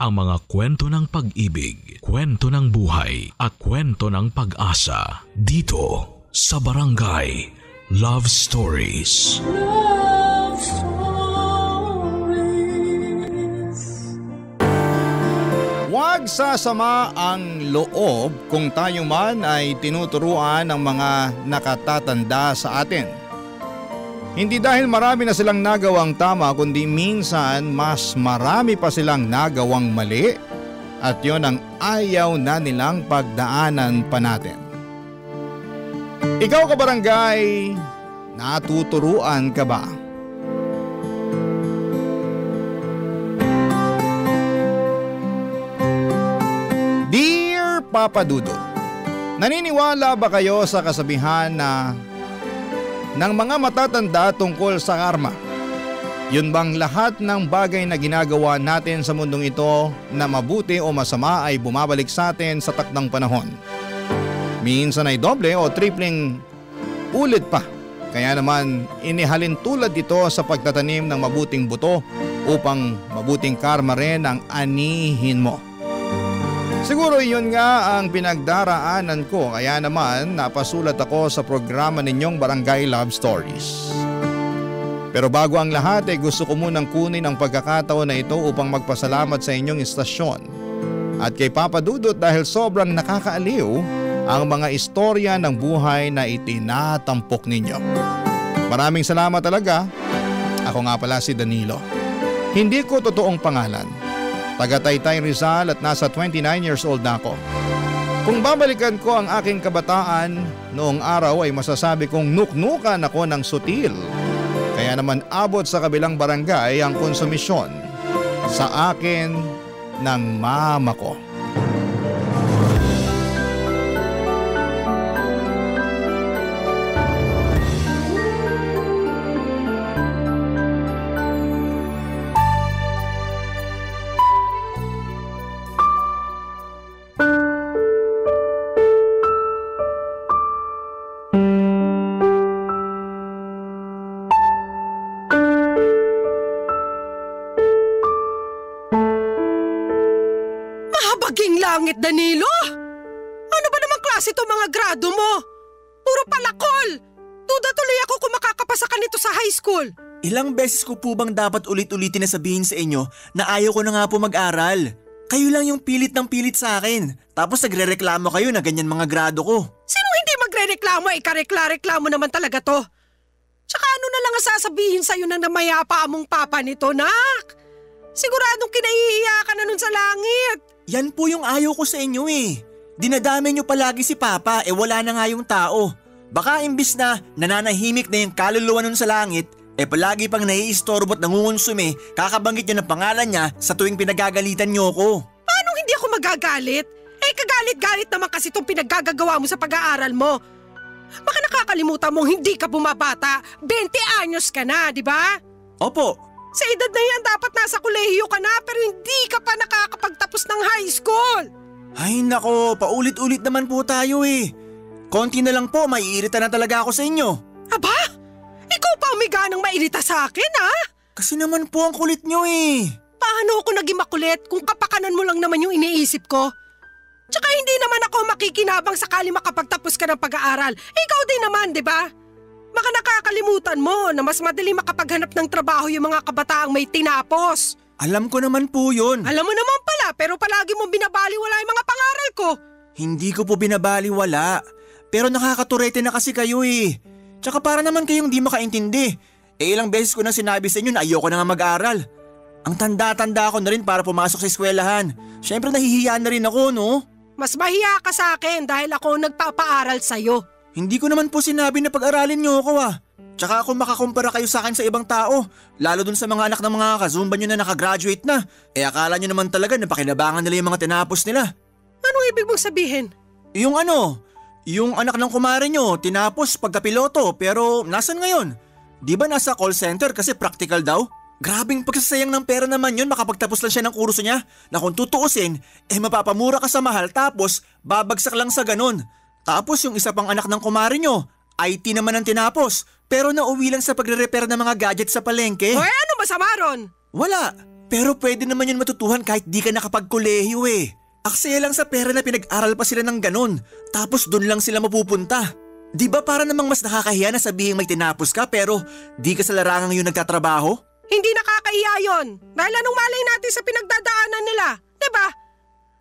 ang mga kwento ng pag-ibig, kwento ng buhay at kwento ng pag-asa dito sa Barangay Love Stories. Love Stories. Huwag sasama ang loob kung tayo man ay tinuturuan ng mga nakatatanda sa atin. Hindi dahil marami na silang nagawang tama kundi minsan mas marami pa silang nagawang mali at yon ang ayaw na nilang pagdaanan pa natin. Ikaw kabarangay, natuturuan ka ba? Dear Papa Dudut, naniniwala ba kayo sa kasabihan na ng mga matatanda tungkol sa karma? Yun bang lahat ng bagay na ginagawa natin sa mundong ito na mabuti o masama ay bumabalik sa atin sa takdang panahon? Minsan ay doble o tripleng ulit pa. Kaya naman inihalin tulad ito sa pagtatanim ng mabuting buto upang mabuting karma rin ang anihin mo. Siguro yun nga ang pinagdaraanan ko kaya naman napasulat ako sa programa ninyong Barangay Love Stories. Pero bago ang lahat ay gusto ko munang kunin ang pagkakataon na ito upang magpasalamat sa inyong istasyon at kay Papa Dudut dahil sobrang nakakaaliw ang mga istorya ng buhay na itinatampok ninyo. Maraming salamat talaga. Ako nga pala si Danilo. Hindi ko totoong pangalan. Taga Taytay Rizal at nasa 29 years old na ako. Kung babalikan ko ang aking kabataan, noong araw ay masasabi kong nuknukan ako ng sutil. Kaya naman abot sa kabilang barangay ang konsumisyon sa akin ng mama ko. Langit, Danilo! Ano ba namang klase itong mga grado mo? Puro palakol! Duda tuloy ako kung makakapasa ka nito sa high school. Ilang beses ko po bang dapat ulit-ulitin na sabihin sa inyo na ayaw ko na nga po mag-aral? Kayo lang yung pilit ng pilit sa akin. Tapos nagre-reklamo kayo na ganyan mga grado ko. Sino hindi magre-reklamo? Ikarekla-reklamo naman talaga to. Tsaka ano na lang ang sasabihin sa'yo ng namayapa among papa nito, nak? Siguradong kinahihiya ka na nun sa langit. Yan po yung ayaw ko sa inyo eh. Dinadami nyo palagi si Papa wala na nga yung tao. Baka imbis na nananahimik na yung kaluluwa nun sa langit, palagi pang naiistorbo at nangungonsume, kakabanggit nyo ng pangalan niya sa tuwing pinagagalitan nyo ko. Paano hindi ako magagalit? Kagalit-galit naman kasi itong pinaggagawa mo sa pag-aaral mo. Baka nakakalimutan mong hindi ka bumabata, 20 anyos ka na, di ba? Opo. Sa edad na yan, dapat nasa kolehiyo ka na pero hindi ka pa nakakapagtapos ng high school. Ay nako, paulit-ulit naman po tayo eh. Konti na lang po, maiirita na talaga ako sa inyo. Aba? Ikaw pa umiga ng mairita sa akin, ha? Kasi naman po ang kulit nyo eh. Paano ako naging makulit kung kapakanan mo lang naman yung iniisip ko? Tsaka hindi naman ako makikinabang sakali makapagtapos ka ng pag-aaral. Ikaw din naman, di ba? Baka nakakalimutan mo na mas madali makapaghanap ng trabaho yung mga kabataang may tinapos. Alam ko naman po yun. Alam mo naman pala pero palagi mo binabaliwala yung mga pangaral ko. Hindi ko po binabaliwala. Pero nakakaturete na kasi kayo eh. Tsaka para naman kayong di makaintindi. Ilang beses ko na sinabi sa inyo na ayoko na nga mag-aral. Ang tanda-tanda ko na rin para pumasok sa eskwelahan. Siyempre nahihiya na rin ako, no? Mas mahiya ka sa akin dahil ako nagpapaaral sa'yo. Hindi ko naman po sinabi na pag-aralin niyo ako ah. Tsaka ako makakumpara kayo sa akin sa ibang tao. Lalo dun sa mga anak ng mga kazumba nyo na nakagraduate na. Akala nyo naman talaga na pakinabangan nila yung mga tinapos nila. Anong ibig mong sabihin? Yung anak ng kumare nyo, tinapos pagkapiloto pero nasan ngayon? Di ba nasa call center kasi practical daw? Grabing pagsasayang ng pera naman yun makapagtapos lang siya ng kurso niya na kung tutuusin, mapapamura ka sa mahal tapos babagsak lang sa ganun. Tapos yung isa pang anak ng kumare nyo, IT naman ang tinapos pero nauwi lang sa pagre-repair ng mga gadget sa palengke. Hoy, ano masama ron? Wala. Pero pwede naman yun matutuhan kahit di ka nakapagkolehiyo eh. Aksaya lang sa pera na pinag-aral pa sila ng ganun. Tapos dun lang sila mapupunta. Di ba para namang mas nakakahiya na sabihin may tinapos ka pero di ka sa larangang yun nagtatrabaho? Hindi nakakahiya yun. Dahil anong malay natin sa pinagdadaanan nila? Diba?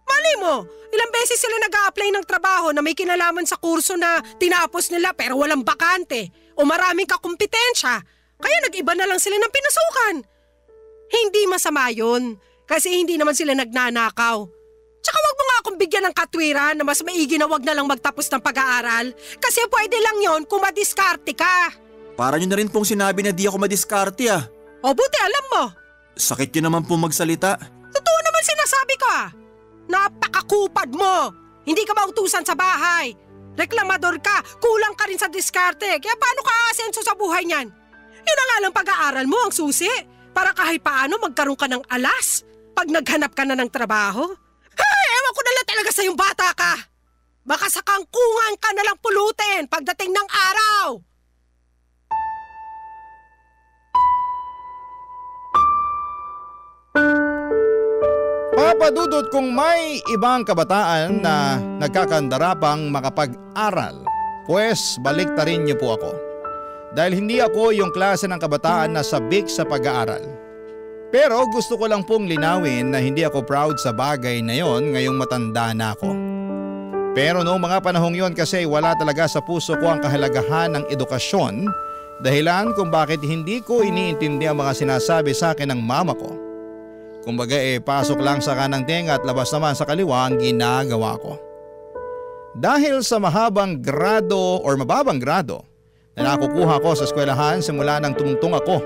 Malay mo, ilang beses sila nag-a-apply ng trabaho na may kinalaman sa kurso na tinapos nila pero walang bakante o maraming kakumpetensya. Kaya nag-iba na lang sila ng pinasukan. Hindi masama yun kasi hindi naman sila nagnanakaw. Tsaka wag mo nga akong bigyan ng katwiran na mas maigi na wag na lang magtapos ng pag-aaral kasi pwede lang yon kung madiskarte ka. Para nyo na rin pong sinabi na di ako madiskarte ah. O buti alam mo. Sakit nyo naman pong magsalita. Totoo naman sinasabi ko ah. Napakakupad mo. Hindi ka mautusan sa bahay. Reklamador ka, kulang ka rin sa diskarte. Kaya paano ka aasenso sa buhay niyan? Yun na nga lang pag-aaral mo ang susi. Para kahit paano magkaroon ka ng alas pag naghanap ka na ng trabaho. Ay, ewan ko na lang talaga sa yung bata ka. Baka sa kangkungan ka na lang pulutin pagdating ng araw. Papa Dudut, kung may ibang kabataan na nagkakandarapang makapag-aral, pues baliktarin niyo po ako. Dahil hindi ako yung klase ng kabataan na sabik sa pag-aaral. Pero gusto ko lang pong linawin na hindi ako proud sa bagay na yon ngayong matanda na ako. Pero noong mga panahong yon kasi wala talaga sa puso ko ang kahalagahan ng edukasyon, dahilan kung bakit hindi ko iniintindi ang mga sinasabi sa akin ng mama ko. Kumbaga pasok lang sa kanang tenga at labas naman sa kaliwa ang ginagawa ko. Dahil sa mahabang grado or mababang grado na nakukuha ko sa eskwelahan simula nang tumungtong ako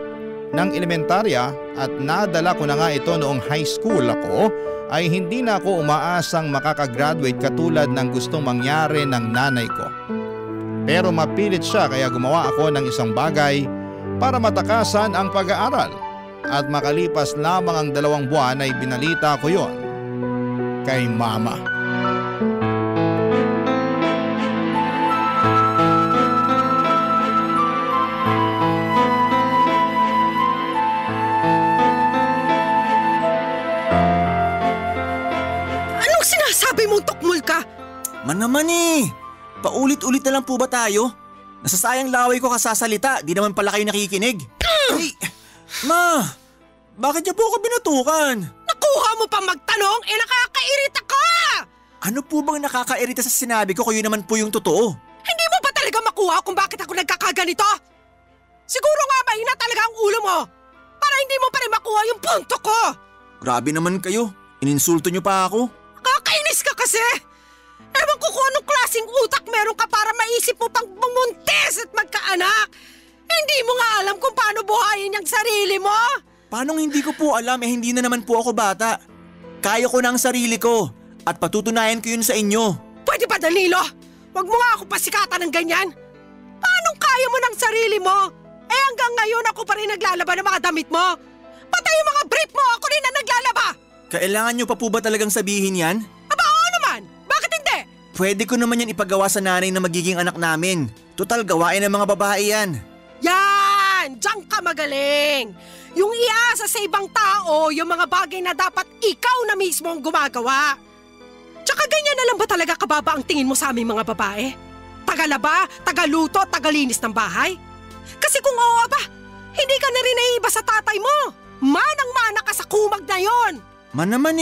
ng elementarya at nadala ko na nga ito noong high school ako, ay hindi na ako umaasang makakagraduate katulad ng gustong mangyari ng nanay ko. Pero mapilit siya kaya gumawa ako ng isang bagay para matakasan ang pag-aaral. At makalipas lamang ang 2 buwan ay binalita ko yon kay mama. Anong sinasabi mong tukmul ka? Man naman paulit-ulit na lang po ba tayo? Nasasayang laway ko kasasalita, di naman pala kayo nakikinig. Ay, ma, bakit niyo po ako binatukan? Nakuha mo pa magtanong? Nakakairita ka! Ano po bang nakakairita sa sinabi ko kung yun naman po yung totoo? Hindi mo ba talaga makuha kung bakit ako nagkakaganito? Siguro nga mahina talaga ang ulo mo para hindi mo pa rin makuha yung punto ko. Grabe naman kayo, ininsulto niyo pa ako. Kakainis ka kasi! Ewan ko kung anong klaseng utak meron ka para maisip mo pang bumuntis at magkaanak. Hindi mo nga alam kung paano buhayin ang sarili mo? Paanong hindi ko po alam hindi na naman po ako bata. Kaya ko na ang sarili ko at patutunayan ko yun sa inyo. Pwede ba Danilo? Huwag mo nga ako pasikatan ng ganyan. Paanong kaya mo ng sarili mo? Hanggang ngayon ako pa rin naglalaba ng mga damit mo. Pati yung mga brief mo ako rin na naglalaba. Kailangan nyo pa po ba talagang sabihin yan? Aba oo naman, bakit hindi? Pwede ko naman yan ipagawa sa nanay na magiging anak namin. Total gawain ng mga babae yan. Yan! Diyan ka magaling! Yung iasa sa ibang tao, yung mga bagay na dapat ikaw na mismo ang gumagawa. Tsaka ganyan na lang ba talaga kababa ang tingin mo sa aming mga babae? Tagalaba, tagaluto, tagalinis ng bahay? Kasi kung oo ba, hindi ka na rin naiiba sa tatay mo. Manang-mana ka sa kumag na yon. Man naman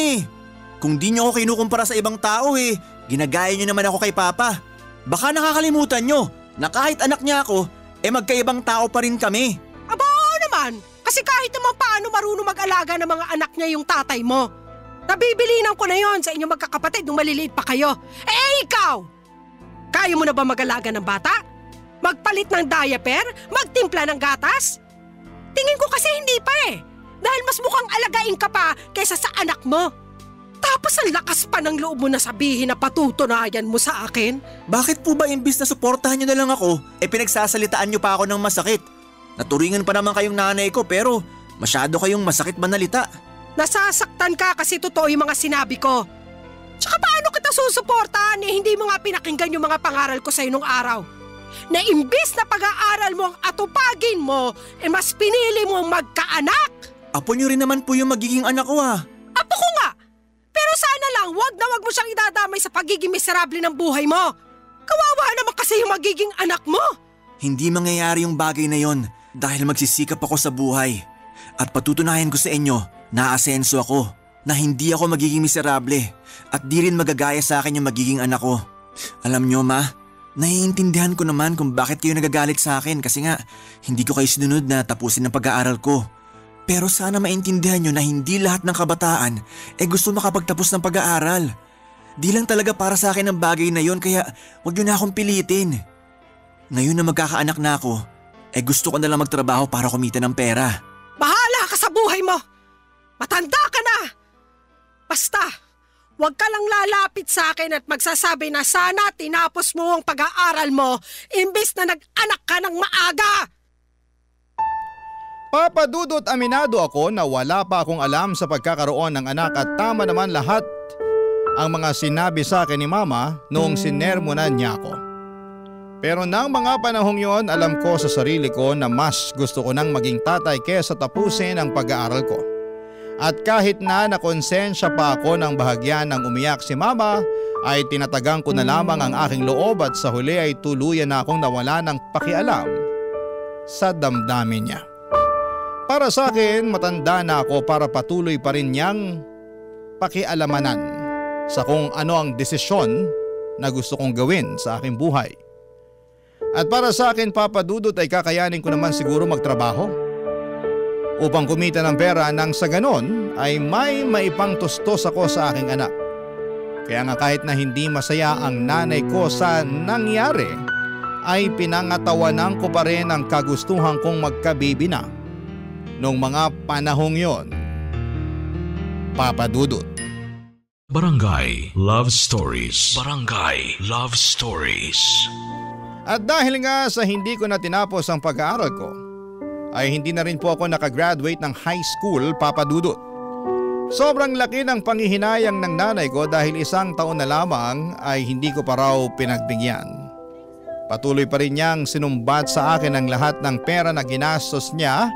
kung di nyo ako kinukumpara sa ibang tao ginagaya nyo naman ako kay Papa. Baka nakakalimutan nyo na kahit anak niya ako, magkaibang tao pa rin kami. Aba oo naman, kasi kahit naman paano marunong mag-alaga ng mga anak niya yung tatay mo. Nabibilinan ko na yon sa inyong magkakapatid nung maliliit pa kayo. Ikaw! Kaya mo na ba mag-alaga ng bata? Magpalit ng diaper? Magtimpla ng gatas? Tingin ko kasi hindi pa dahil mas mukhang alagain ka pa kaysa sa anak mo. Tapos ang lakas pa ng loob mo na sabihin na patutunayan mo sa akin. Bakit po ba imbis na suportahan nyo na lang ako, pinagsasalitaan nyo pa ako ng masakit? Naturingan pa naman kayong nanay ko pero masyado kayong masakit manalita. Nasasaktan ka kasi totoo yung mga sinabi ko. Tsaka paano kita susuportahan hindi mo nga pinakinggan yung mga pangaral ko sa'yo nung araw? Na imbis na pag-aaral mo ang atupagin mo, mas pinili mo magkaanak. Apo niyo rin naman po yung magiging anak ko ah. Apo ko nga! Pero sana lang, wag na wag mo siyang idadamay sa pagiging miserable ng buhay mo. Kawawa naman kasi yung magiging anak mo. Hindi mangyayari yung bagay na yon dahil magsisikap ako sa buhay. At patutunayan ko sa inyo na aasenso ako, na hindi ako magiging miserable at di rin magagaya sa akin yung magiging anak ko. Alam nyo ma, naiintindihan ko naman kung bakit kayo nagagalit sa akin kasi nga hindi ko kayo sinunod na tapusin ang pag-aaral ko. Pero sana maintindihan nyo na hindi lahat ng kabataan gusto makapagtapos ng pag-aaral. Di lang talaga para sa akin ang bagay na yon kaya huwag nyo na akong pilitin. Ngayon na magkakaanak na ako, gusto ko na lang magtrabaho para kumita ng pera. Bahala ka sa buhay mo! Matanda ka na! Basta, huwag ka lang lalapit sa akin at magsasabi na sana tinapos mo ang pag-aaral mo imbes na nag-anak ka ng maaga! Papa Dudut, aminado ako na wala pa akong alam sa pagkakaroon ng anak at tama naman lahat ang mga sinabi sa akin ni Mama noong sinermonan niya ako. Pero nang mga panahong yon, alam ko sa sarili ko na mas gusto ko nang maging tatay kesa tapusin ang pag-aaral ko. At kahit na nakonsensya pa ako ng bahagyan ng umiyak si Mama, ay tinatagang ko na lamang ang aking loob at sa huli ay tuluyan na akong nawala ng pakialam sa damdamin niya. Para sa akin, matanda na ako para patuloy pa rin niyang pakialamanan sa kung ano ang desisyon na gusto kong gawin sa aking buhay. At para sa akin, Papa Dudut, ay kakayanin ko naman siguro magtrabaho upang kumita ng pera nang sa ganon ay may maipangtustos ako sa aking anak. Kaya nga kahit na hindi masaya ang nanay ko sa nangyari, ay pinangatawanan ko pa rin ang kagustuhan kong magkabibi na noong mga panahong yon, Papa Dudut. Barangay Love Stories. Barangay Love Stories. At dahil nga sa hindi ko na tinapos ang pag-aaral ko, ay hindi na rin po ako nakagraduate ng high school, Papa Dudut. Sobrang laki ng panghihinayang ng nanay ko dahil 1 taon na lamang ay hindi ko pa raw pinagbigyan. Patuloy pa rin niyang sinumbat sa akin ang lahat ng pera na ginastos niya,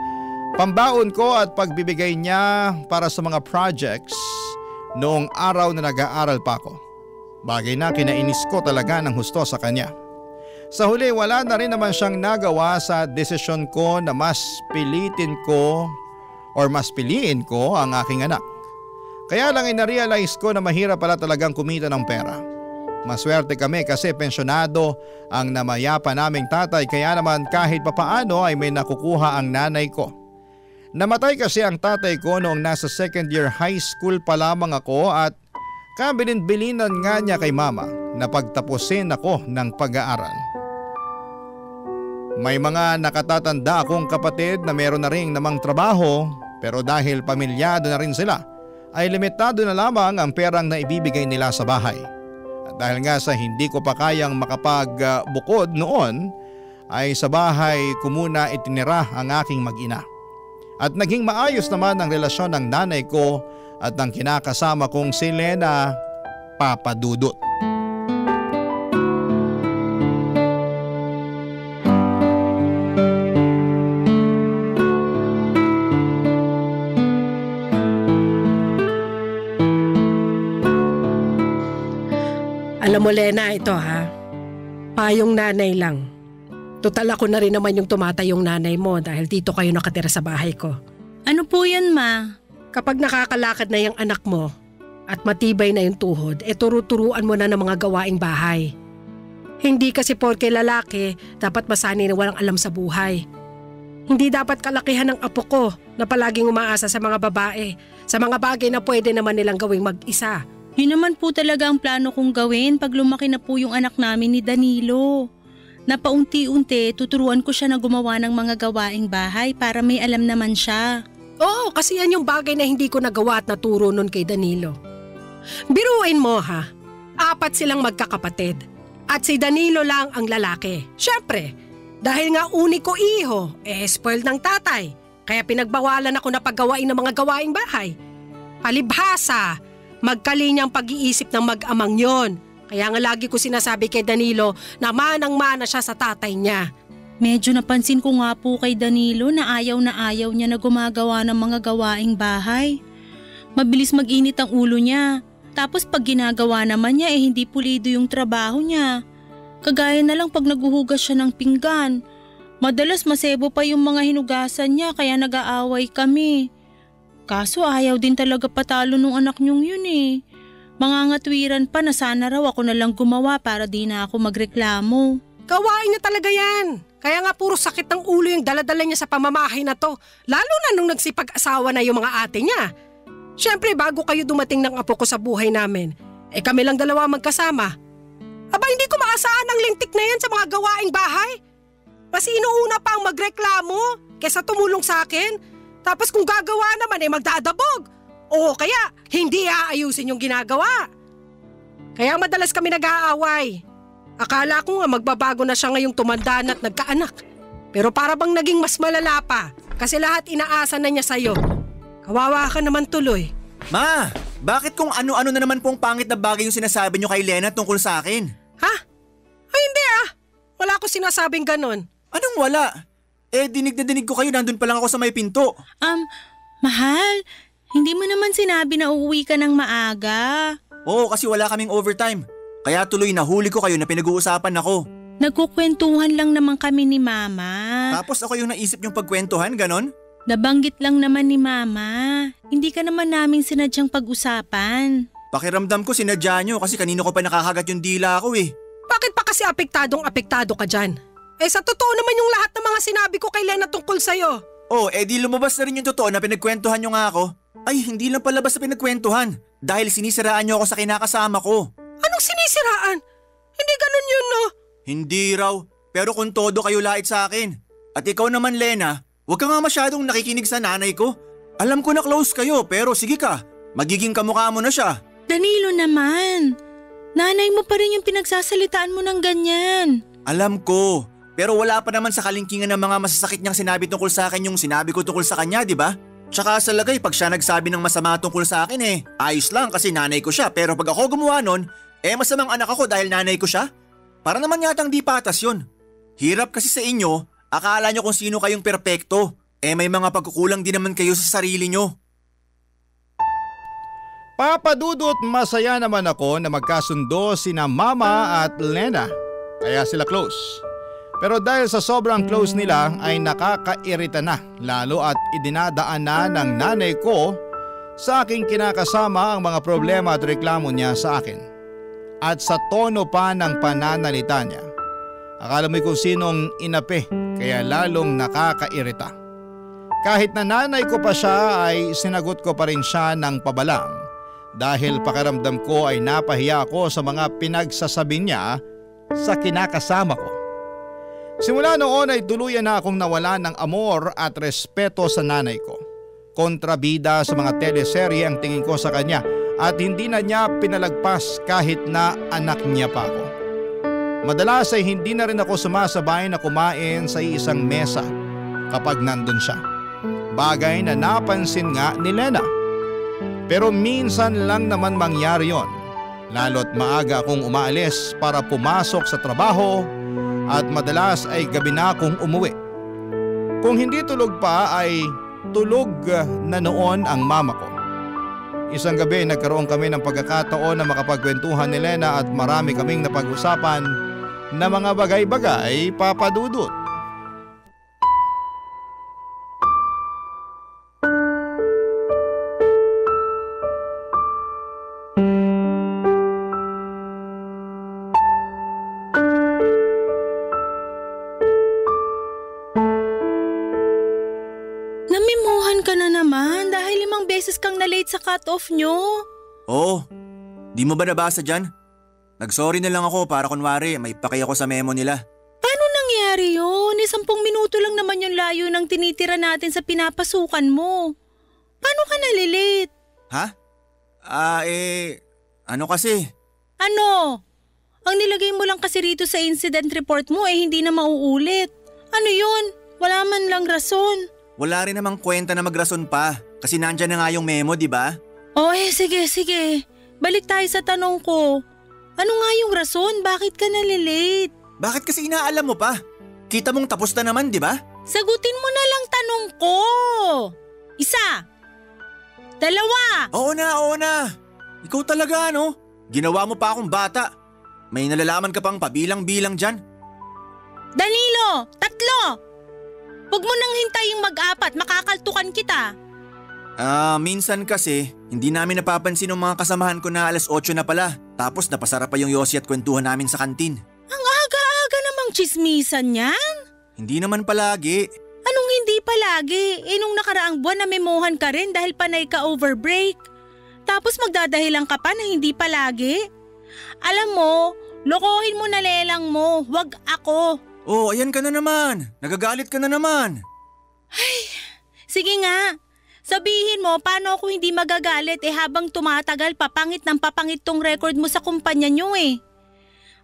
pambaon ko at pagbibigay niya para sa mga projects noong araw na nag-aaral pa ako. Bagay na kinainis ko talaga ng husto sa kanya. Sa huli, wala na rin naman siyang nagawa sa desisyon ko na mas piliin ko ang aking anak. Kaya lang inarealize ko na mahirap pala talagang kumita ng pera. Maswerte kami kasi pensyonado ang namayapa naming tatay kaya naman kahit papaano ay may nakukuha ang nanay ko. Namatay kasi ang tatay ko noong nasa 2nd year high school pa lamang ako at kabilin-bilinan nga niya kay Mama na pagtapusin ako ng pag-aaral. May mga nakatatanda akong kapatid na meron na rin namang trabaho pero dahil pamilyado na rin sila ay limitado na lamang ang perang na ibibigay nila sa bahay. At dahil nga sa hindi ko pa kayang makapagbukod noon ay sa bahay ko muna itinira ang aking mag-ina. At naging maayos naman ang relasyon ng nanay ko at ng kinakasama kong si Lena, Papa Dudut. Alam mo Lena, ito payong nanay lang. Total ako na rin naman yung tumatayong nanay mo dahil dito kayo nakatira sa bahay ko. Ano po yun, Ma? Kapag nakakalakad na yung anak mo at matibay na yung tuhod, turu-turuan mo na ng mga gawaing bahay. Hindi kasi porke lalaki, dapat masanay na walang alam sa buhay. Hindi dapat kalakihan ng apo ko na palaging umaasa sa mga babae, sa mga bagay na pwede naman nilang gawing mag-isa. Yun naman po talaga ang plano kong gawin pag lumaki na po yung anak namin ni Danilo. Na paunti-unti tuturuan ko siya na gumawa ng mga gawaing bahay para may alam naman siya. Oo, kasi yan yung bagay na hindi ko nagawa at naturo nun kay Danilo. Biruin mo 4 silang magkakapatid at si Danilo lang ang lalaki. Siyempre, dahil nga uniko iho, spoiled ng tatay. Kaya pinagbawalan ako na paggawain ng mga gawaing bahay. Palibhasa, magkalinyang pag-iisip ng mag-amang yon. Kaya nga lagi ko sinasabi kay Danilo na manang-mana siya sa tatay niya. Medyo napansin ko nga po kay Danilo na ayaw niya na gumagawa ng mga gawaing bahay. Mabilis mag-init ang ulo niya. Tapos pag ginagawa naman niya hindi pulido yung trabaho niya. Kagaya na lang pag naguhugas siya ng pinggan. Madalas masebo pa yung mga hinugasan niya kaya nag-aaway kami. Kaso ayaw din talaga patalo nung anak niyong yun eh. Mangangatwiran pa na sana raw ako na lang gumawa para di na ako magreklamo. Gawain niya talaga yan. Kaya nga puro sakit ng ulo yung daladala niya sa pamamahay na to. Lalo na nung nagsipag-asawa na yung mga ate niya. Siyempre bago kayo dumating ng apo ko sa buhay namin, kami lang dalawa magkasama. Aba hindi ko maasahan ang lintik na yan sa mga gawaing bahay. Mas inuuna pa ang magreklamo kesa tumulong sa akin. Tapos kung gagawa naman magdadabog. O kaya hindi aayusin yung ginagawa. Kaya madalas kami nag-aaway. Akala ko nga magbabago na siya ngayong tumanda na at nagkaanak. Pero para bang naging mas malala pa kasi lahat inaasa na niya sa'yo. Kawawa ka naman tuloy. Ma, bakit kung ano-ano na naman pong pangit na bagay yung sinasabi niyo kay Lena tungkol sa akin? Ha? Ay hindi Wala ko sinasabing ganon. Anong wala? Dinig na dinig ko kayo, nandun pa lang ako sa may pinto. Mahal, hindi mo naman sinabi na uuwi ka ng maaga. Oo, kasi wala kaming overtime. Kaya tuloy nahuli ko kayo na pinag-uusapan ako. Nagkukwentuhan lang naman kami ni Mama. Tapos ako yung naisip yung pagkwentuhan, ganon? Nabanggit lang naman ni Mama. Hindi ka naman naming sinadyang pag-usapan. Pakiramdam ko sinadya nyo kasi kanino ko pa nakakagat yung dila ko eh. Bakit pa kasi apektado ka dyan? Sa totoo naman yung lahat ng mga sinabi ko kay Lena tungkol sa'yo. Di lumabas na rin yung totoo na pinagkwentuhan nyo nga ako. Ay, hindi lang palabas na pinagkwentuhan. Dahil sinisiraan nyo ako sa kinakasama ko. Anong sinisiraan? Hindi ganun yun, no? Hindi raw, pero kung todo kayo lait sa akin. At ikaw naman, Lena, huwag ka nga masyadong nakikinig sa nanay ko. Alam ko na close kayo, pero sige ka, magiging kamukha mo na siya. Danilo naman, nanay mo pa rin yung pinagsasalitaan mo ng ganyan. Alam ko, pero wala pa naman sa kalingkingan ng mga masasakit niyang sinabi tungkol sa akin yung sinabi ko tungkol sa kanya, di ba? Tsaka sa lagay, pag siya nagsabi ng masama tungkol sa akin ayos lang kasi nanay ko siya. Pero pag ako gumawa nun, masamang anak ako dahil nanay ko siya? Para naman yatang di patas yun. Hirap kasi sa inyo, akala nyo kung sino kayong perpekto. May mga pagkukulang din naman kayo sa sarili nyo. Papa Dudut, masaya naman ako na magkasundo sina Mama at Lena. Kaya sila close. Pero dahil sa sobrang close nila ay nakakairita na, lalo at idinadaan na ng nanay ko sa aking kinakasama ang mga problema at reklamo niya sa akin. At sa tono pa ng pananalita niya. Akala mo kung sinong inapi kaya lalong nakakairita. Kahit na nanay ko pa siya ay sinagot ko pa rin siya ng pabalang dahil pakiramdam ko ay napahiya ako sa mga pinagsasabi niya sa kinakasama ko. Simula noon ay tuluyan na akong nawala ng amor at respeto sa nanay ko. Kontrabida sa mga teleserye ang tingin ko sa kanya at hindi na niya pinalagpas kahit na anak niya pa ako. Madalas ay hindi na rin ako sumasabay na kumain sa isang mesa kapag nandun siya. Bagay na napansin nga ni Lena. Pero minsan lang naman mangyari yon. Lalo't maaga akong umaalis para pumasok sa trabaho at madalas ay gabi na akong umuwi. Kung hindi tulog pa ay tulog na noon ang mama ko. Isang gabi nagkaroon kami ng pagkakataon na makapagkwentuhan ni Lena at marami kaming napag-usapan na mga bagay-bagay, Papa Dudut. Namimuhan ka na naman dahil 5 beses kang na-late sa cut-off nyo. Oo, di mo ba nabasa dyan? Nagsorry na lang ako para kunwari may pakay ako sa memo nila. Paano nangyari yun? 10 minuto lang naman yung layo ng tinitira natin sa pinapasukan mo. Paano ka nalilate? Ha? Ano kasi? Ano? Ang nilagay mo lang kasi rito sa incident report mo hindi na mauulit. Ano yun? Wala man lang rason. Wala rin namang kwenta na magrason pa kasi nandyan na nga yung memo, di ba? Sige. Balik tayo sa tanong ko. Ano nga yung rason? Bakit ka nalilate? Bakit kasi inaalam mo pa? Kita mong tapos na naman, di ba? Sagutin mo na lang tanong ko. 1, 2. Oo na. Ikaw talaga ano? Ginawa mo pa akong bata. May nalalaman ka pang pabilang-bilang dyan. Danilo, 3. Huwag mo nang hintaying mag-4, makakaltukan kita. Minsan kasi, hindi namin napapansin ng mga kasamahan ko na alas 8 na pala. Tapos napasarap pa yung yosi at kwentuhan namin sa kantin. Ang aga-aga namang chismisan yan. Hindi naman palagi. Anong hindi palagi? Nung nakaraang buwan namemohan ka rin dahil panay ka overbreak. Tapos magdadahilan ka pa na hindi palagi. Alam mo, lokohin mo na lelang mo, wag ako. Oh, ayan ka na naman. Nagagalit ka na naman. Sige nga, sabihin mo paano ako hindi magagalit habang tumatagal papangit ng papangit tong record mo sa kumpanya nyo eh.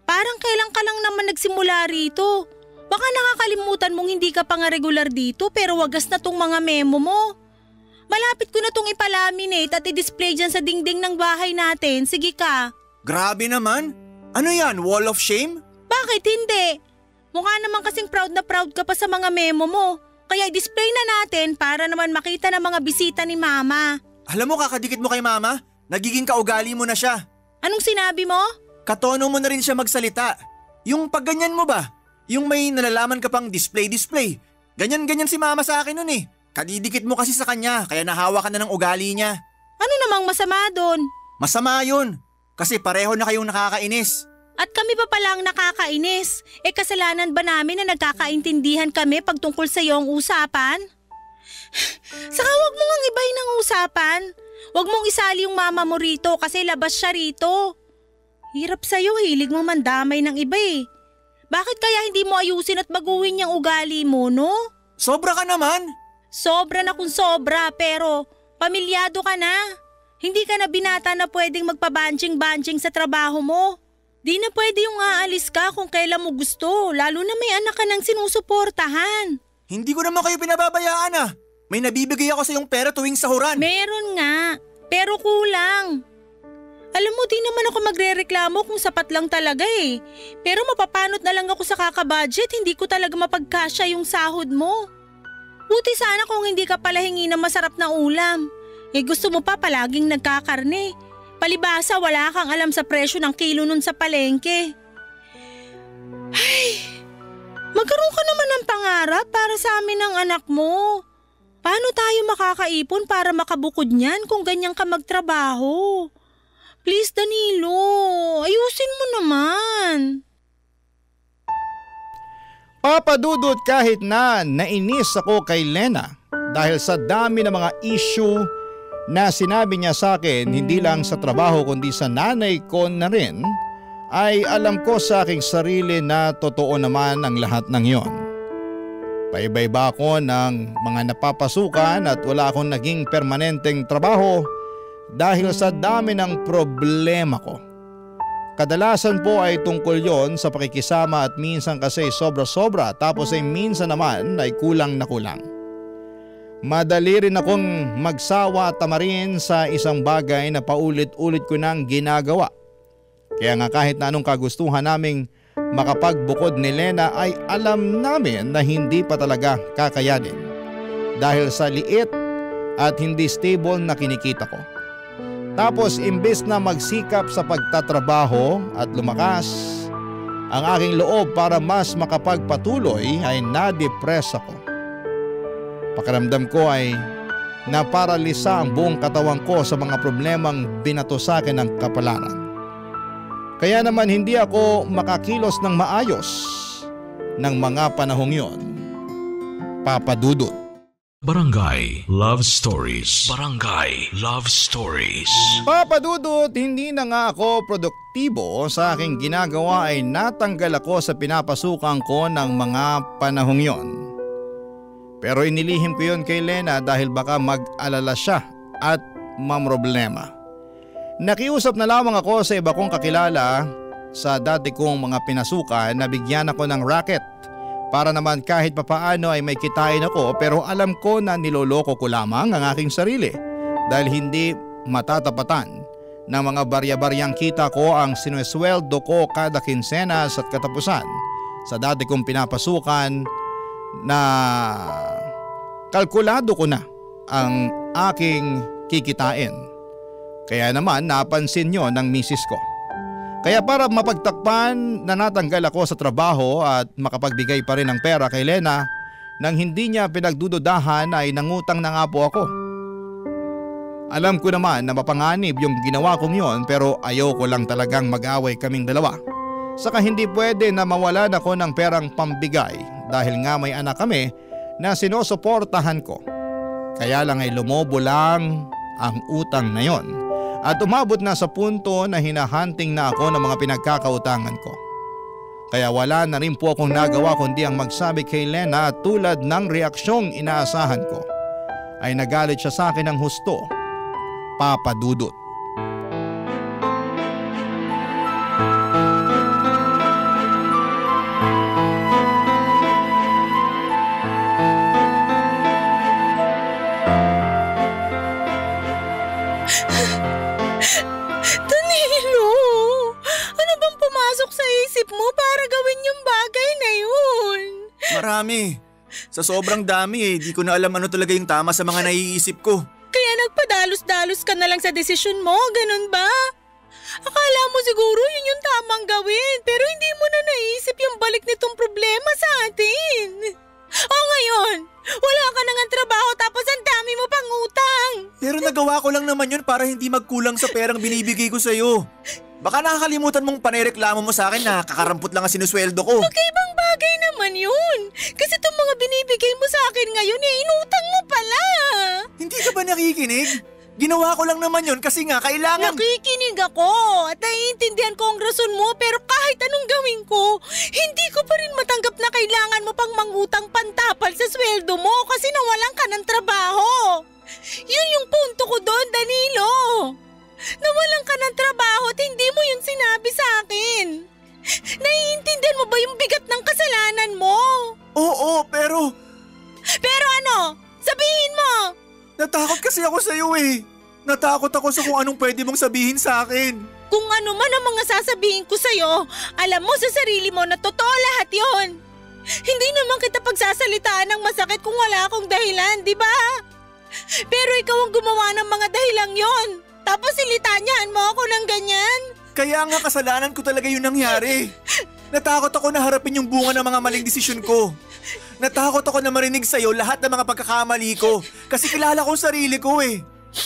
Parang kailan ka lang naman nagsimula rito. Baka nakakalimutan mong hindi ka pa nga regular dito pero wagas na tong mga memo mo. Malapit ko na tong ipalaminate at i-display dyan sa dingding ng bahay natin. Sige ka. Grabe naman. Ano yan, wall of shame? Bakit hindi? Mukha naman kasing proud na proud ka pa sa mga memo mo. Kaya i-display na natin para naman makita ng mga bisita ni Mama. Alam mo, kakadikit mo kay Mama, nagiging kaugali mo na siya. Anong sinabi mo? Katono mo na rin siya magsalita. Yung pagganyan mo ba? Yung may nalalaman ka pang display. Ganyan-ganyan si Mama sa akin nun eh. Kadidikit mo kasi sa kanya, kaya nahawa ka na ng ugali niya. Ano namang masama doon? Masama yun. Kasi pareho na kayong nakakainis. At kami pa palang nakakainis. Kasalanan ba namin na nagkakaintindihan kami pag tungkol sa iyong usapan? Saka wag mo ngang ibahin ang usapan. Wag mong isali yung mama mo rito kasi labas siya rito. Hirap sa'yo, hilig mo mandamay ng iba eh. Bakit kaya hindi mo ayusin at baguhin yung ugali mo, no? Sobra ka naman. Sobra na kung sobra pero pamilyado ka na. Hindi ka na binata na pwedeng magpabanjing-banjing sa trabaho mo. Di na pwede yung aalis ka kung kailan mo gusto, lalo na may anak ka nang sinusuportahan. Hindi ko naman kayo pinababayaan ah. May nabibigay ako sa iyong pera tuwing sahuran. Meron nga, pero kulang. Alam mo, di naman ako magrereklamo kung sapat lang talaga eh. Pero mapapanot na lang ako sa kakabudget, hindi ko talaga mapagkasya yung sahod mo. Buti sana kung hindi ka pala hingi ng masarap na ulam. Gusto mo pa palaging nagkakarne. Palibasa wala kang alam sa presyo ng kilo nun sa palengke. Ay, magkaroon ka naman ng pangarap para sa amin ng anak mo. Paano tayo makakaipon para makabukod niyan kung ganyan ka magtrabaho? Please Danilo, ayusin mo naman. Papa Dudut, kahit na nainis ako kay Lena dahil sa dami ng mga issue na sinabi niya sa akin hindi lang sa trabaho kundi sa nanay ko na rin, ay alam ko sa aking sarili na totoo naman ang lahat ng yon. Paiba-iba ako ng mga napapasukan at wala akong naging permanenteng trabaho dahil sa dami ng problema ko. Kadalasan po ay tungkol yon sa pakikisama at minsan kasi sobra-sobra tapos ay minsan naman ay kulang na kulang. Madali rin akong magsawa at tamarin sa isang bagay na paulit-ulit ko nang ginagawa. Kaya nga kahit na anong kagustuhan naming makapagbukod ni Lena ay alam namin na hindi pa talaga kakayanin dahil sa liit at hindi stable na kinikita ko. Tapos imbes na magsikap sa pagtatrabaho at lumakas ang aking loob para mas makapagpatuloy ay na-depress ako. Pakiramdam ko ay naparalisa ang buong katawan ko sa mga problemang binato sa akin ng kapalaran. Kaya naman hindi ako makakilos ng maayos ng mga panahong yon. Papa Dudut. Barangay Love Stories. Barangay Love Stories. Papa Dudut, hindi na nga ako produktibo sa aking ginagawa ay natanggal ako sa pinapasukan ko ng mga panahong yon. Pero inilihim ko yun kay Lena dahil baka mag-alala siya at mamroblema. Nakiusap na lamang ako sa iba kong kakilala sa dati kong mga pinasukan na bigyan ako ng racket para naman kahit papaano ay may kitain ako, pero alam ko na niloloko ko lamang ang aking sarili dahil hindi matatapatan ng mga barya-baryang kita ko ang sinuesweldo ko kada kinsenas at katapusan sa dati kong pinapasukan na kalkulado ko na ang aking kikitain. Kaya naman napansin yon ng misis ko. Kaya para mapagtakpan na natanggal ako sa trabaho at makapagbigay pa rin ng pera kay Lena nang hindi niya pinagdududahan ay nangutang na nga po ako. Alam ko naman na mapanganib yung ginawa kong yon pero ayoko lang talagang mag-away kaming dalawa. Saka hindi pwede na mawalan ako ng perang pambigay dahil nga may anak kami na sinusuportahan ko. Kaya lang ay lumobo lang ang utang na yon. At umabot na sa punto na hinahunting na ako ng mga pinagkakautangan ko. Kaya wala na rin po akong nagawa kundi ang magsabi kay Lena at tulad ng reaksyong inaasahan ko ay nagalit siya sa akin ng husto, Papa Dudut. Marami. Sa sobrang dami di ko na alam ano talaga yung tama sa mga naiisip ko. Kaya nagpadalos-dalos ka na lang sa desisyon mo, ganun ba? Akala mo siguro yun yung tamang gawin pero hindi mo na naisip yung balik nitong problema sa atin. O ngayon, wala ka na nga trabaho tapos ang dami mo pang utang. Pero nagawa ko lang naman yun para hindi magkulang sa perang binibigay ko sa'yo. Baka nakakalimutan mong panereklamo mo sa akin na kakarampot lang ang sinusweldo ko. Magkaibang bagay naman yun. Kasi itong mga binibigay mo sa akin ngayon inutang mo pala. Hindi ka ba nakikinig? Ginawa ko lang naman yun kasi nga kailangan… Nakikinig ako at naiintindihan ko ang rason mo pero kahit anong gawin ko, hindi ko pa rin matanggap na kailangan mo pang mangutang pantapal sa sweldo mo kasi nawalan ka ng trabaho. Yun yung punto ko doon, Danilo. Nawalan ka ng trabaho at hindi mo yun sinabi sa akin. Naiintindihan mo ba yung bigat ng kasalanan mo? Oo, pero… Pero ano? Sabihin mo! Natakot kasi ako sa'yo eh. Natakot ako sa kung anong pwede mong sabihin sa akin. Kung ano man ang mga sasabihin ko sa'yo, alam mo sa sarili mo na totoo lahat yon. Hindi naman kita pagsasalitaan ng masakit kung wala akong dahilan, di ba? Pero ikaw ang gumawa ng mga dahilang yon. Tapos silitanyaan mo ako ng ganyan. Kaya nga kasalanan ko talaga yung nangyari. Natakot ako na harapin yung bunga ng mga maling desisyon ko. Natakot ako na marinig sa'yo lahat ng mga pagkakamali ko kasi kilala ko sarili ko eh.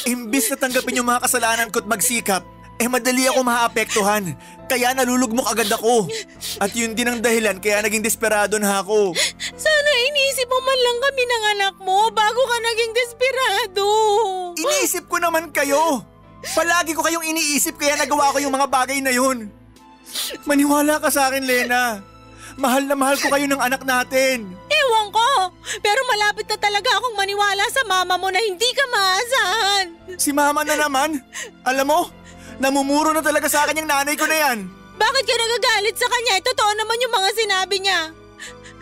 Imbis na tanggapin yung mga kasalanan ko at magsikap, madali ako maapektuhan. Kaya nalulugmok agad ako. At yun din ang dahilan kaya naging desperado na ako. Sana iniisip mo man lang kami ng anak mo bago ka naging desperado. Iniisip ko naman kayo. Palagi ko kayong iniisip kaya nagawa ko yung mga bagay na yun. Maniwala ka sa akin, Lena. Mahal na mahal ko kayo ng anak natin. Ewan ko, pero malapit na talaga akong maniwala sa mama mo na hindi ka maasahan. Si mama na naman. Alam mo, namumuro na talaga sa akin yung nanay ko na yan. Bakit ka nagagalit sa kanya? Totoo naman yung mga sinabi niya.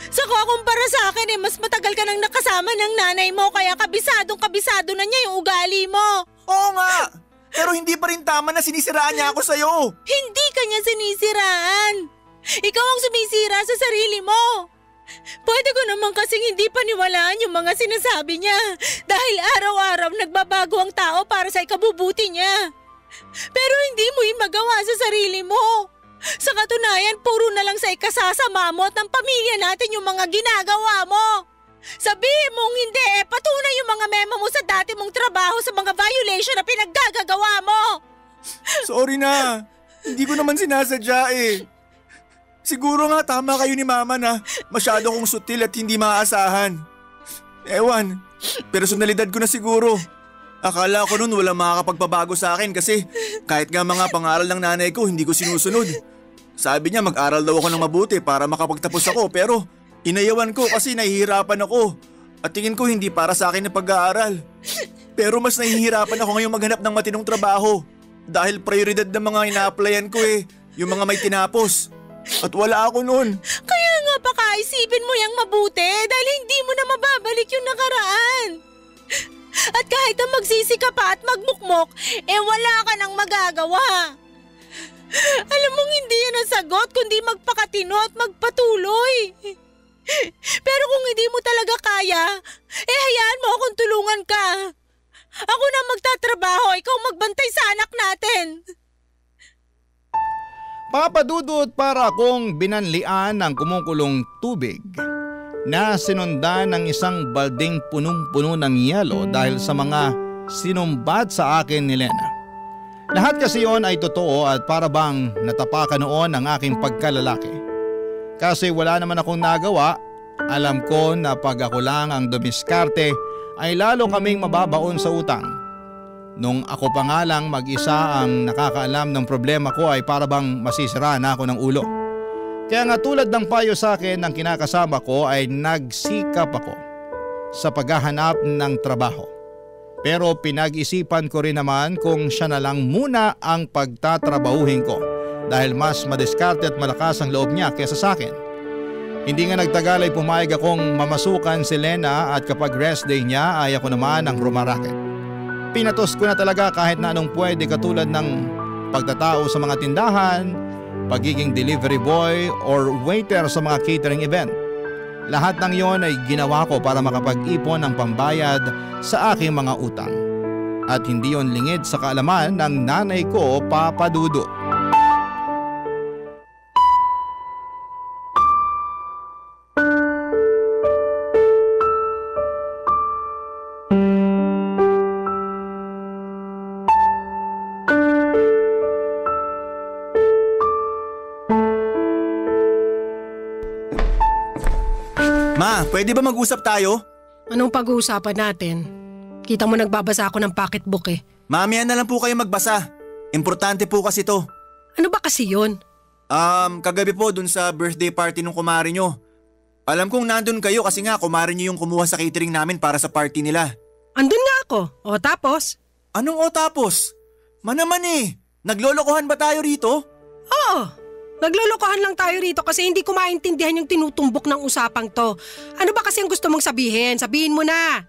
Saka kumpara sa akin mas matagal ka nang nakasama ng nanay mo kaya kabisado na niya yung ugali mo. Oo nga, pero hindi pa rin tama na sinisiraan niya ako sa'yo. Hindi ka niya sinisiraan. Ikaw ang sumisira sa sarili mo. Pwede ko naman kasing hindi paniwalaan yung mga sinasabi niya dahil araw-araw nagbabago ang tao para sa ikabubuti niya. Pero hindi mo yun magawa sa sarili mo. Sa katunayan, puro na lang sa ikasasama mo at ng pamilya natin yung mga ginagawa mo. Sabihin mong hindi, patunay yung mga memo mo sa dati mong trabaho sa mga violation na pinaggagawa mo. Sorry na, hindi ko naman sinasadya eh. Siguro nga tama kayo ni Mama na masyado kong sutil at hindi maaasahan. Ewan, personalidad ko na siguro. Akala ko nun walang makakapagpabago sa akin kasi kahit nga mga pangaral ng nanay ko hindi ko sinusunod. Sabi niya mag-aral daw ako ng mabuti para makapagtapos ako pero inayawan ko kasi nahihirapan ako. At tingin ko hindi para sa akin ang pag-aaral. Pero mas nahihirapan ako ngayong maghanap ng matinong trabaho dahil prioridad ng mga ina-applyan ko yung mga may tinapos. At wala ako nun. Kaya nga pakaisipin mo yang mabuti dahil hindi mo na mababalik yung nakaraan. At kahit na magsisi ka pa at magmukmok, wala ka nang magagawa. Alam mong hindi yan ang sagot kundi magpakatino at magpatuloy. Pero kung hindi mo talaga kaya, hayaan mo akong tulungan ka. Ako na magtatrabaho, ikaw magbantay sa anak natin. Papadudot para akong binanlian ng kumukulong tubig na sinundan ng isang balding punong-puno ng yelo dahil sa mga sinumbat sa akin ni Lena. Lahat kasi yon ay totoo at para bang natapakan noon ang aking pagkalalaki. Kasi wala naman akong nagawa, alam ko na pag ako lang ang dumiskarte ay lalo kaming mababaon sa utang. Nung ako pa nga lang mag-isa ang nakakaalam ng problema ko ay para bang masisira na ako ng ulo. Kaya nga tulad ng payo sa akin ng kinakasama ko ay nagsikap ako sa paghahanap ng trabaho. Pero pinag-isipan ko rin naman kung siya na lang muna ang pagtatrabahuhin ko dahil mas madiskarte at malakas ang loob niya kaysa sa akin. Hindi nga nagtagal ay pumayag akong mamasukan si Lena at kapag rest day niya ay ako naman ang rumaraket. Pinatos ko na talaga kahit na anong pwede katulad ng pagtatao sa mga tindahan, pagiging delivery boy or waiter sa mga catering event. Lahat ng yon ay ginawa ko para makapag-ipon ng pambayad sa aking mga utang. At hindi yon lingid sa kaalaman ng nanay ko, Papa Dudo. Ma, pwede ba mag-usap tayo? Anong pag-uusapan natin? Kita mo nagbabasa ako ng pocketbook eh. Mamaya na lang po kayo magbasa. Importante po kasi to. Ano ba kasi yun? Kagabi po dun sa birthday party ng kumare nyo. Alam kong nandun kayo kasi nga kumare nyo yung kumuha sa catering namin para sa party nila. Andun nga ako. O tapos? Anong o tapos? Manaman eh. Naglolokohan ba tayo rito? Oo. Naglolokohan lang tayo rito kasi hindi ko maintindihan yung tinutumbok ng usapang to. Ano ba kasi ang gusto mong sabihin? Sabihin mo na.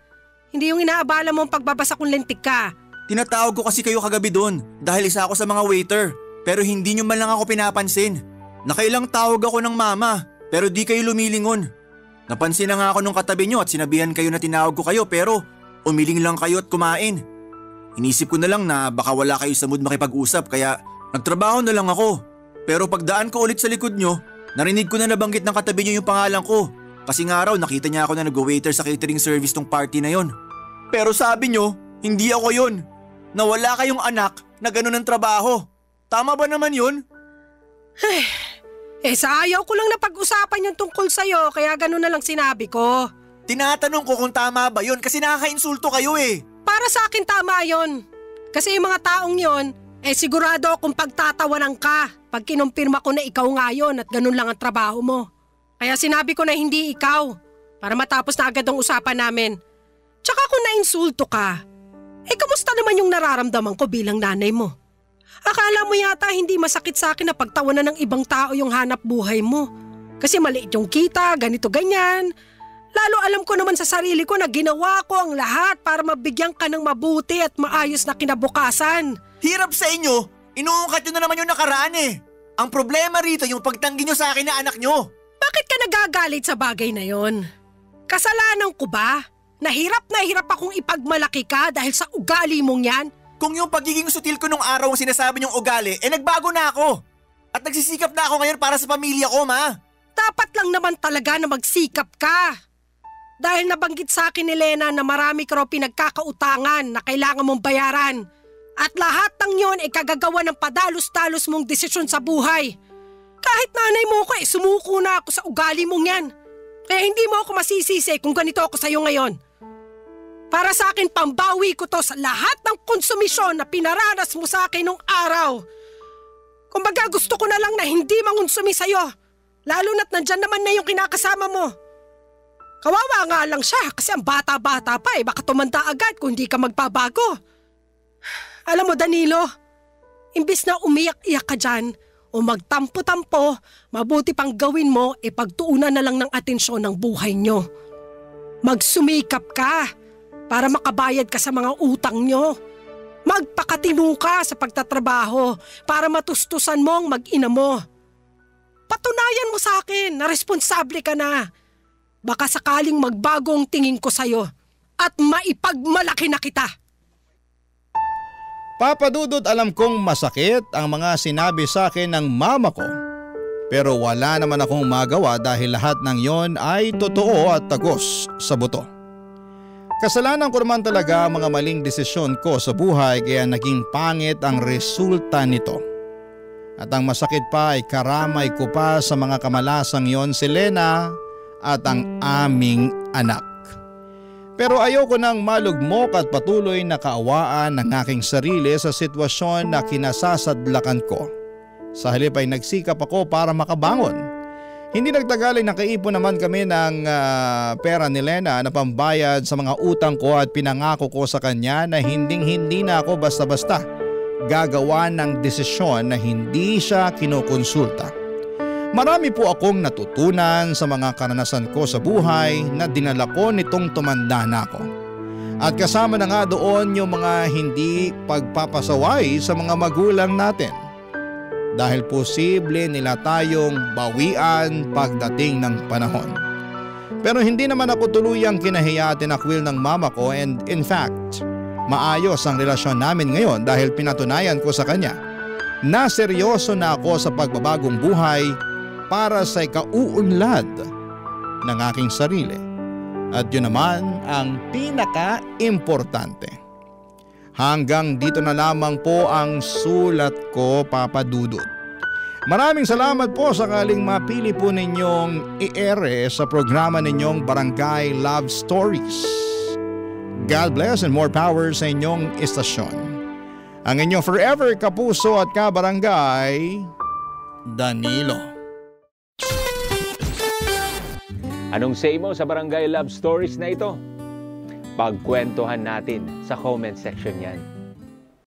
Hindi yung inaabala mo ang pagbabasa kung lentik ka. Tinatawag ko kasi kayo kagabi doon dahil isa ako sa mga waiter. Pero hindi nyo man lang ako pinapansin. Nakailang tawag ako ng mama pero di kayo lumilingon. Napansin na nga ako nung katabi nyo at sinabihan kayo na tinawag ko kayo pero umiling lang kayo at kumain. Inisip ko na lang na baka wala kayo sa mood makipag-usap kaya nagtrabaho na lang ako. Pero pagdaan ko ulit sa likod nyo, narinig ko na nabanggit ng katabi nyo yung pangalan ko. Kasi nga raw nakita niya ako na nag-waiter sa catering service tong party na yon. Pero sabi nyo, hindi ako yon. Na wala kayong anak na ganun ang trabaho. Tama ba naman yun? Sa ayaw ko lang na pag-usapan yung tungkol sa'yo kaya ganun na lang sinabi ko. Tinatanong ko kung tama ba yun kasi nakaka-insulto kayo eh. Para sa akin tama yon. Kasi yung mga taong yon, sigurado akong pagtatawanan ka pag kinumpirma ko na ikaw nga yun at ganun lang ang trabaho mo. Kaya sinabi ko na hindi ikaw para matapos na agad ang usapan namin. Tsaka kung nainsulto ka, kamusta naman yung nararamdaman ko bilang nanay mo? Akala mo yata hindi masakit sa akin na pagtawanan ng ibang tao yung hanap buhay mo. Kasi maliit yung kita, ganito ganyan. Lalo alam ko naman sa sarili ko na ginawa ko ang lahat para mabigyan ka ng mabuti at maayos na kinabukasan. Hirap sa inyo, inuungkat nyo na naman yung nakaraan eh. Ang problema rito yung pagtanggi nyo sa akin na anak nyo. Bakit ka nagagalit sa bagay na yon? Kasalanan ko ba? Nahirap akong ipagmalaki ka dahil sa ugali mong yan? Kung yung pagiging sutil ko nung araw ang sinasabi niyong ugali, nagbago na ako. At nagsisikap na ako ngayon para sa pamilya ko, ma. Dapat lang naman talaga na magsikap ka. Dahil nabanggit sa akin ni Lena na marami ka raw pinagkakautangan na kailangan mong bayaran. At lahat ng yon kagagawa ng padalos-talos mong desisyon sa buhay. Kahit nanay mo ko sumuko na ako sa ugali mong yan. Kaya hindi mo ako masisisi kung ganito ako sa'yo ngayon. Para sa akin, pambawi ko to sa lahat ng konsumisyon na pinaranas mo sa akin nung araw. Kumbaga gusto ko na lang na hindi mangonsumi sa'yo. Lalo na't nandyan naman na yung kinakasama mo. Kawawa nga lang siya kasi ang bata-bata pa baka tumanda agad kung hindi ka magbabago. Alam mo Danilo, imbis na umiyak-iyak ka dyan o magtampo-tampo, mabuti pang gawin mo pagtuunan na lang ng atensyon ng buhay nyo. Magsumikap ka para makabayad ka sa mga utang nyo. Magpakatino ka sa pagtatrabaho para matustusan mo ang mag-ina mo. Patunayan mo sa akin na responsable ka na. Baka sakaling magbago ang tingin ko sa'yo at maipagmalaki na kita. Papa Dudut, alam kong masakit ang mga sinabi sa akin ng mama ko. Pero wala naman akong magawa dahil lahat ng yon ay totoo at tagos sa buto. Kasalanan ko naman talaga ang mga maling desisyon ko sa buhay kaya naging pangit ang resulta nito. At ang masakit pa ay karamay ko pa sa mga kamalasang yon si Lena at ang aming anak. Pero ayoko nang malugmok at patuloy na kaawaan ng aking sarili sa sitwasyon na kinasasadlakan ko. Sa halip ay nagsikap ako para makabangon. Hindi nagtagal ay nakaipon naman kami ng pera ni Lena na pambayad sa mga utang ko at pinangako ko sa kanya na hindi na ako basta-basta gagawa ng desisyon na hindi siya kinukonsulta. Marami po akong natutunan sa mga karanasan ko sa buhay na dinala ko nitong tumanda na ako. At kasama na nga doon yung mga hindi pagpapasaway sa mga magulang natin. Dahil posible nila tayong bawian pagdating ng panahon. Pero hindi naman ako tuluyang kinahiya at tinakwil ng mama ko and in fact, maayos ang relasyon namin ngayon dahil pinatunayan ko sa kanya na seryoso na ako sa pagbabagong buhay para sa ikauunlad ng aking sarili. At yun naman ang pinaka-importante. Hanggang dito na lamang po ang sulat ko, Papa Dudut. Maraming salamat po sakaling mapili po ninyong i-ere sa programa ninyong Barangay Love Stories. God bless and more power sa inyong istasyon. Ang inyong forever kapuso at kabarangay, Danilo. Anong say mo sa Barangay Love Stories na ito? Pagkwentuhan natin sa comment section yan.